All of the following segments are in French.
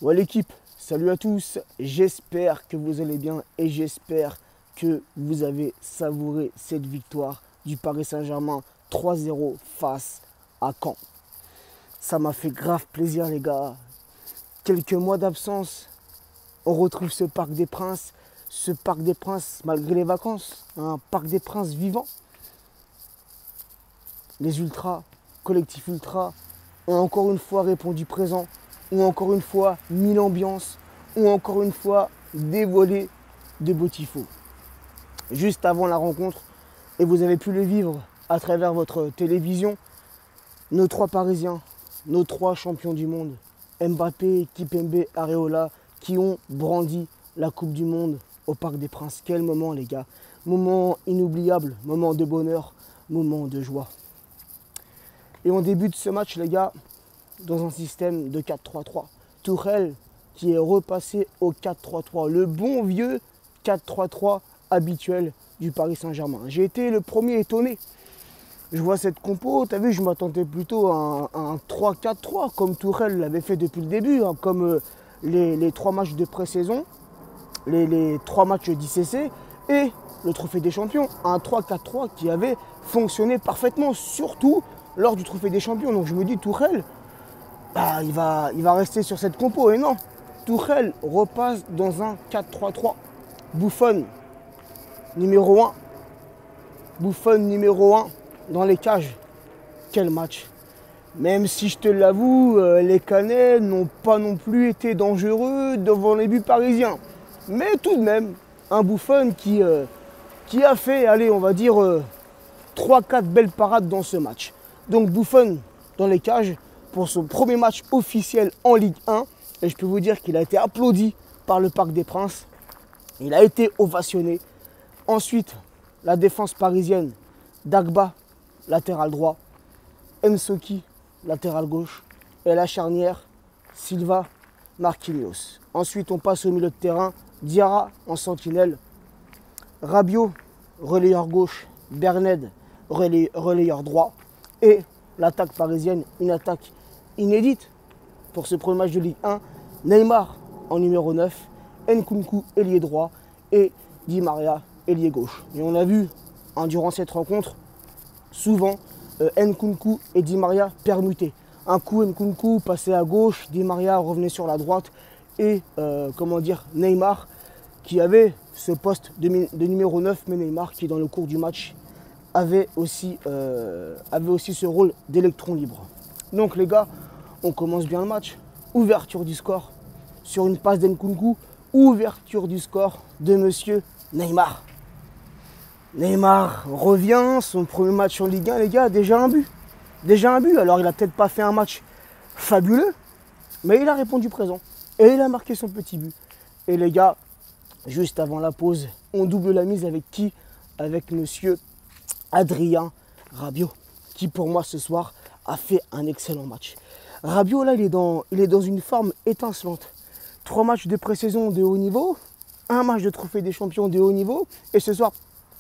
Ouais l'équipe, salut à tous, j'espère que vous allez bien et j'espère que vous avez savouré cette victoire du Paris Saint-Germain 3-0 face à Caen. Ça m'a fait grave plaisir les gars. Quelques mois d'absence, on retrouve ce Parc des Princes malgré les vacances, un Parc des Princes vivant. Les ultras, collectifs ultras, ont encore une fois répondu présent, ont encore une fois mis l'ambiance, ont encore une fois dévoilé de beaux tifos. Juste avant la rencontre, et vous avez pu le vivre à travers votre télévision, nos trois Parisiens, nos trois champions du monde, Mbappé, Kipembe, Areola, qui ont brandi la Coupe du Monde au Parc des Princes. Quel moment les gars, moment inoubliable, moment de bonheur, moment de joie. Et on débute ce match les gars dans un système de 4-3-3. Tuchel qui est repassé au 4-3-3, le bon vieux 4-3-3 habituel du Paris Saint-Germain. J'ai été le premier étonné. Je vois cette compo, tu as vu, je m'attendais plutôt à un 3-4-3 comme Tuchel l'avait fait depuis le début, hein, comme les 3 matchs de pré-saison, les 3 matchs d'ICC et le Trophée des Champions. Un 3-4-3 qui avait fonctionné parfaitement, surtout lors du Trophée des Champions. Donc je me dis, Tuchel, il va rester sur cette compo. Et non, Tuchel repasse dans un 4-3-3. Buffon, numéro 1. Buffon, numéro 1 dans les cages. Quel match. Même si je te l'avoue, les Canets n'ont pas non plus été dangereux devant les buts parisiens. Mais tout de même, un Buffon qui a fait, allez, on va dire, 3-4 belles parades dans ce match. Donc Buffon dans les cages pour son premier match officiel en Ligue 1. Et je peux vous dire qu'il a été applaudi par le Parc des Princes. Il a été ovationné. Ensuite, la défense parisienne, Dagba, latéral droit, Ensoki, latéral gauche, et la charnière, Silva, Marquinhos. Ensuite, on passe au milieu de terrain, Diarra en sentinelle, Rabiot, relayeur gauche, Berned, relayeur droit, et l'attaque parisienne, une attaque inédite pour ce premier match de Ligue 1, Neymar en numéro 9, Nkunku, ailier droit, et Di Maria, ailier gauche. Et on a vu, durant cette rencontre, souvent, Nkunku et Di Maria permutés. Un coup, Nkunku passait à gauche, Di Maria revenait sur la droite, et, Neymar, qui avait ce poste de numéro 9, mais Neymar, qui dans le cours du match, avait aussi ce rôle d'électron libre. Donc les gars, on commence bien le match. Ouverture du score sur une passe d'Nkunku. Ouverture du score de monsieur Neymar. Neymar revient, son premier match en Ligue 1, les gars, déjà un but. Déjà un but, alors il n'a peut-être pas fait un match fabuleux, mais il a répondu présent. Et il a marqué son petit but. Et les gars, juste avant la pause, on double la mise avec qui? Avec monsieur Adrien Rabiot, qui pour moi ce soir a fait un excellent match. Rabiot là, il est dans une forme étincelante. 3 matchs de pré-saison de haut niveau, un match de Trophée des Champions de haut niveau, et ce soir,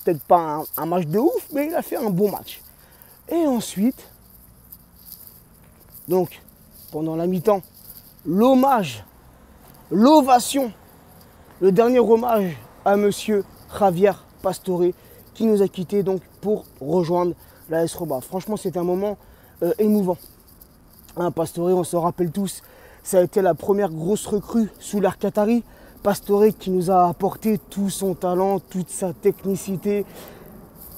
peut-être pas un match de ouf, mais il a fait un bon match. Et ensuite, donc, pendant la mi-temps, l'hommage, l'ovation, le dernier hommage à monsieur Javier Pastore, qui nous a quittés donc pour rejoindre l'AS Roma. Franchement, c'est un moment émouvant. Pastore, on se rappelle tous, ça a été la première grosse recrue sous l'ère qatari. Pastore qui nous a apporté tout son talent, toute sa technicité.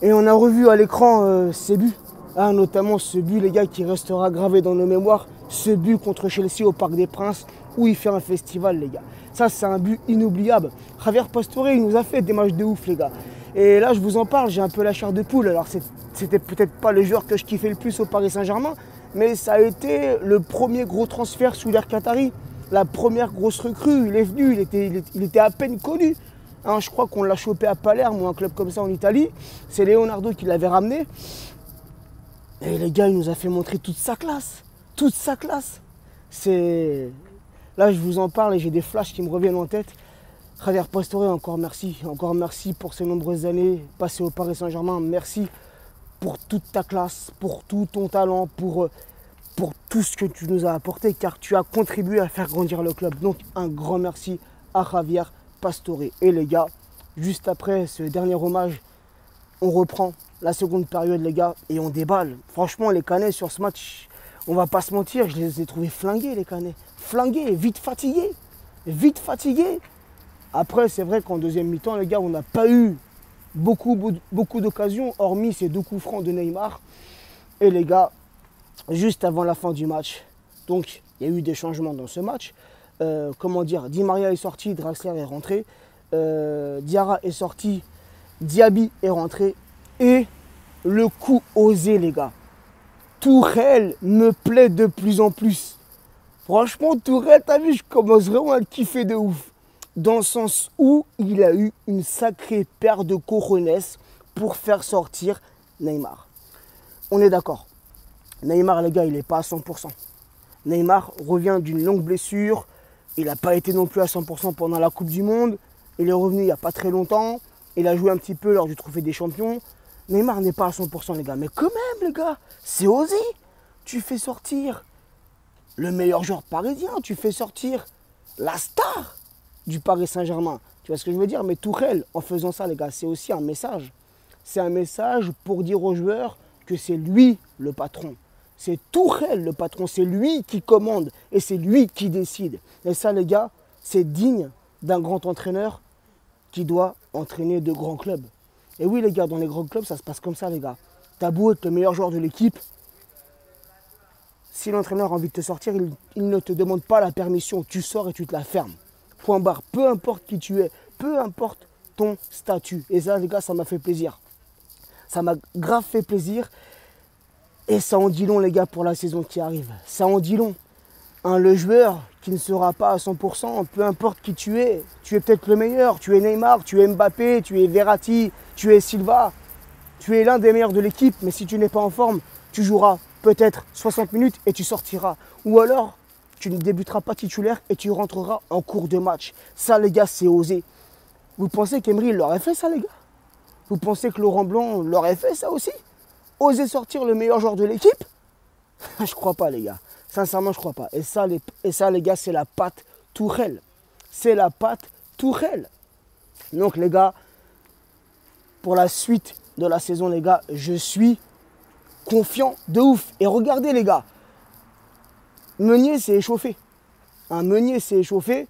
Et on a revu à l'écran ses buts. Notamment ce but, les gars, qui restera gravé dans nos mémoires. Ce but contre Chelsea au Parc des Princes, où il fait un festival, les gars. Ça, c'est un but inoubliable. Javier Pastore, il nous a fait des matchs de ouf, les gars. Et là, je vous en parle, j'ai un peu la chair de poule. Alors, c'était peut-être pas le joueur que je kiffais le plus au Paris Saint-Germain, mais ça a été le premier gros transfert sous l'ère qatari. La première grosse recrue, il est venu, il était à peine connu. Je crois qu'on l'a chopé à Palerme ou un club comme ça en Italie. C'est Leonardo qui l'avait ramené. Et les gars, il nous a fait montrer toute sa classe. Toute sa classe. Là, je vous en parle et j'ai des flashs qui me reviennent en tête. Javier Pastore, encore merci. Encore merci pour ces nombreuses années passées au Paris Saint-Germain. Merci pour toute ta classe, pour tout ton talent, pour pour tout ce que tu nous as apporté, car tu as contribué à faire grandir le club. Donc un grand merci à Javier Pastore. Et les gars, juste après ce dernier hommage, on reprend la seconde période, les gars, et on déballe. Franchement, les Canets sur ce match, on va pas se mentir, je les ai trouvés flingués, les Canets. Flingués, vite fatigués. Vite fatigués. Après, c'est vrai qu'en deuxième mi-temps, les gars, on n'a pas eu beaucoup d'occasions, hormis ces 2 coups francs de Neymar. Et les gars, juste avant la fin du match, donc il y a eu des changements dans ce match. Di Maria est sorti, Draxler est rentré. Diarra est sorti, Diaby est rentré. Et le coup osé, les gars. Tourelle me plaît de plus en plus. Franchement, Tourelle, t'as vu, je commence vraiment à le kiffer de ouf. Dans le sens où il a eu une sacrée paire de cojones pour faire sortir Neymar. On est d'accord. Neymar, les gars, il n'est pas à 100%. Neymar revient d'une longue blessure. Il n'a pas été non plus à 100% pendant la Coupe du Monde. Il est revenu il n'y a pas très longtemps. Il a joué un petit peu lors du Trophée des Champions. Neymar n'est pas à 100%, les gars. Mais quand même, les gars, c'est osé. Tu fais sortir le meilleur joueur parisien. Tu fais sortir la star du Paris Saint-Germain. Tu vois ce que je veux dire? Mais Tourelle, en faisant ça, les gars, c'est aussi un message. C'est un message pour dire aux joueurs que c'est lui le patron. C'est Tourelle le patron. C'est lui qui commande et c'est lui qui décide. Et ça, les gars, c'est digne d'un grand entraîneur qui doit entraîner de grands clubs. Et oui, les gars, dans les grands clubs, ça se passe comme ça, les gars. T'as beau être le meilleur joueur de l'équipe. Si l'entraîneur a envie de te sortir, il ne te demande pas la permission. Tu sors et tu te la fermes. Point barre. Peu importe qui tu es, peu importe ton statut. Et ça, les gars, ça m'a fait plaisir. Ça m'a grave fait plaisir. Et ça en dit long, les gars, pour la saison qui arrive. Ça en dit long. Le joueur qui ne sera pas à 100%, peu importe qui tu es peut-être le meilleur. Tu es Neymar, tu es Mbappé, tu es Verratti, tu es Silva. Tu es l'un des meilleurs de l'équipe, mais si tu n'es pas en forme, tu joueras peut-être 60 minutes et tu sortiras. Ou alors, tu ne débuteras pas titulaire et tu rentreras en cours de match. Ça, les gars, c'est osé. Vous pensez qu'Emery l'aurait fait, ça, les gars? Vous pensez que Laurent Blanc l'aurait fait, ça aussi? Oser sortir le meilleur joueur de l'équipe? Je crois pas, les gars. Sincèrement, je crois pas. Et ça, les gars, c'est la patte Tourelle. C'est la patte Tourelle. Donc, les gars, pour la suite de la saison, les gars, je suis confiant de ouf. Et regardez, les gars, Meunier s'est échauffé. Meunier s'est échauffé.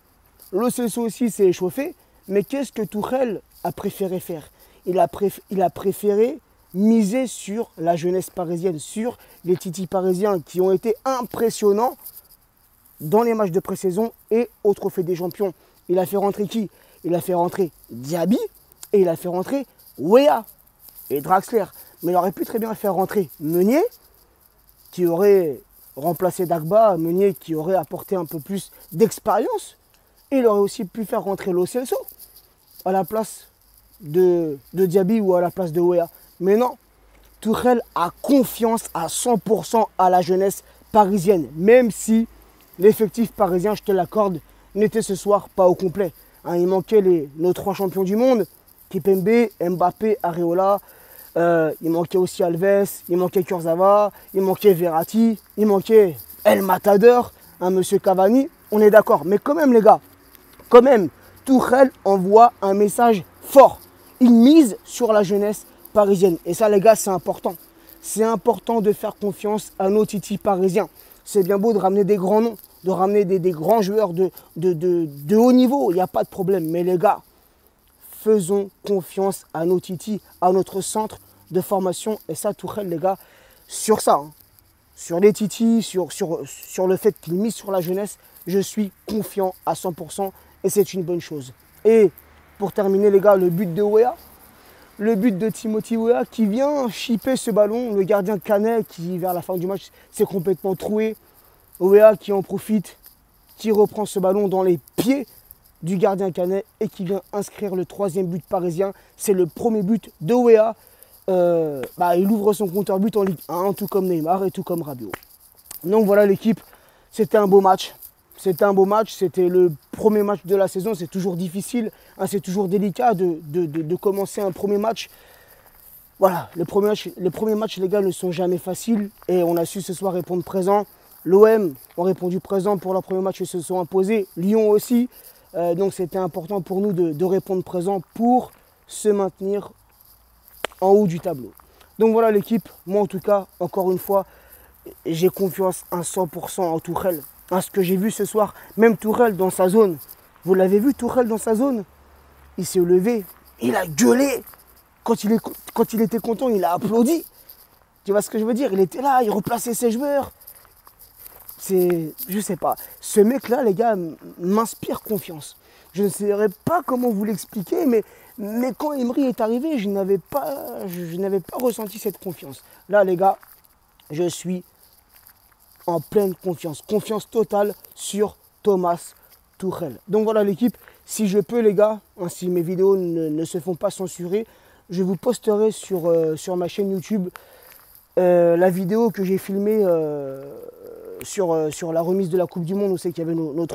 Lo Celso aussi s'est échauffé. Mais qu'est-ce que Tourelle a préféré faire? Il a préféré miser sur la jeunesse parisienne, sur les titis parisiens qui ont été impressionnants dans les matchs de pré-saison et au Trophée des Champions. Il a fait rentrer qui? Il a fait rentrer Diaby et il a fait rentrer Weah et Draxler. Mais il aurait pu très bien faire rentrer Meunier, qui aurait remplacé Dagba, Meunier qui aurait apporté un peu plus d'expérience. Et il aurait aussi pu faire rentrer Lo Celso à la place de Diaby ou à la place de Weah. Mais non, Tourelle a confiance à 100% à la jeunesse parisienne. Même si l'effectif parisien, je te l'accorde, n'était ce soir pas au complet. Il manquait nos 3 champions du monde, Kimpembe, Mbappé, Areola. Il manquait aussi Alves, il manquait Kurzawa, il manquait Verratti, il manquait El Matador, monsieur Cavani. On est d'accord. Mais quand même, les gars, quand même, Tourelle envoie un message fort. Il mise sur la jeunesse parisienne. Et ça, les gars, c'est important. C'est important de faire confiance à nos titis parisiens. C'est bien beau de ramener des grands noms, de ramener des grands joueurs de haut niveau. Il n'y a pas de problème. Mais les gars, faisons confiance à nos titis, à notre centre de formation. Et ça, Tourelle, les gars, sur ça, sur les titis, sur le fait qu'il mise sur la jeunesse, je suis confiant à 100%. Et c'est une bonne chose. Et pour terminer, les gars, le but de Weah. Le but de Timothy Weah qui vient chipper ce ballon. Le gardien Canet qui, vers la fin du match, s'est complètement troué. Weah qui en profite, qui reprend ce ballon dans les pieds du gardien Canet et qui vient inscrire le 3e but parisien. C'est le premier but de Weah. Il ouvre son compteur but en Ligue 1, tout comme Neymar et tout comme Rabiot. Donc voilà l'équipe, c'était un beau match. C'était un beau match, c'était le premier match de la saison, c'est toujours difficile, c'est toujours délicat de commencer un premier match. Voilà, les premiers matchs, les gars, ne sont jamais faciles et on a su ce soir répondre présent. L'OM ont répondu présent pour leur premier match et se sont imposés. Lyon aussi. Donc c'était important pour nous de répondre présent pour se maintenir en haut du tableau. Donc voilà l'équipe. Moi en tout cas, encore une fois, j'ai confiance à 100% en Tourelle. À ce que j'ai vu ce soir, même Tourelle dans sa zone. Vous l'avez vu Tourelle dans sa zone? Il s'est levé, il a gueulé. Quand il était content, il a applaudi. Tu vois ce que je veux dire? Il était là, il replaçait ses joueurs. Je sais pas. Ce mec-là, les gars, m'inspire confiance. Je ne saurais pas comment vous l'expliquer, mais quand Emery est arrivé, je n'avais pas ressenti cette confiance. Là, les gars, je suis en pleine confiance. Confiance totale sur Thomas Tuchel. Donc voilà l'équipe. Si je peux, les gars, hein, si mes vidéos ne se font pas censurer, je vous posterai sur ma chaîne YouTube la vidéo que j'ai filmée sur la remise de la Coupe du Monde. On sait qu'il y avait nos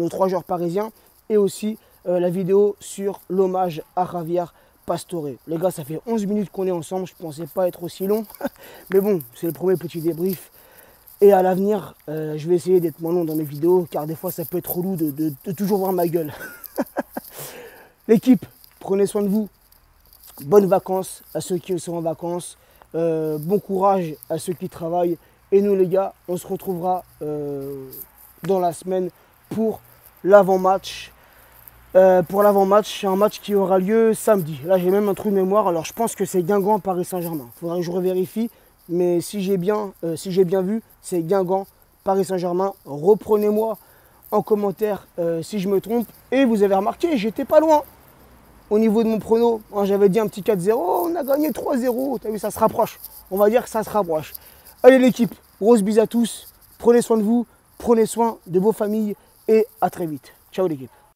trois joueurs parisiens. Et aussi la vidéo sur l'hommage à Javier Pastore. Les gars, ça fait 11 minutes qu'on est ensemble. Je ne pensais pas être aussi long. Mais bon, c'est le premier petit débrief. Et à l'avenir, je vais essayer d'être moins long dans mes vidéos. Car des fois, ça peut être relou de toujours voir ma gueule. L'équipe, prenez soin de vous. Bonnes vacances à ceux qui sont en vacances. Bon courage à ceux qui travaillent. Et nous les gars, on se retrouvera dans la semaine pour l'avant-match. C'est un match qui aura lieu samedi. Là j'ai même un trou de mémoire. Alors je pense que c'est Guingamp Paris Saint-Germain. Il faudrait que je revérifie. Mais si j'ai bien vu, c'est Guingamp Paris Saint-Germain. Reprenez-moi en commentaire si je me trompe. Et vous avez remarqué, j'étais pas loin. Au niveau de mon prono, hein, j'avais dit un petit 4-0, on a gagné 3-0. T'as vu, ça se rapproche. On va dire que ça se rapproche. Allez l'équipe, grosse bise à tous. Prenez soin de vous, prenez soin de vos familles et à très vite. Ciao l'équipe.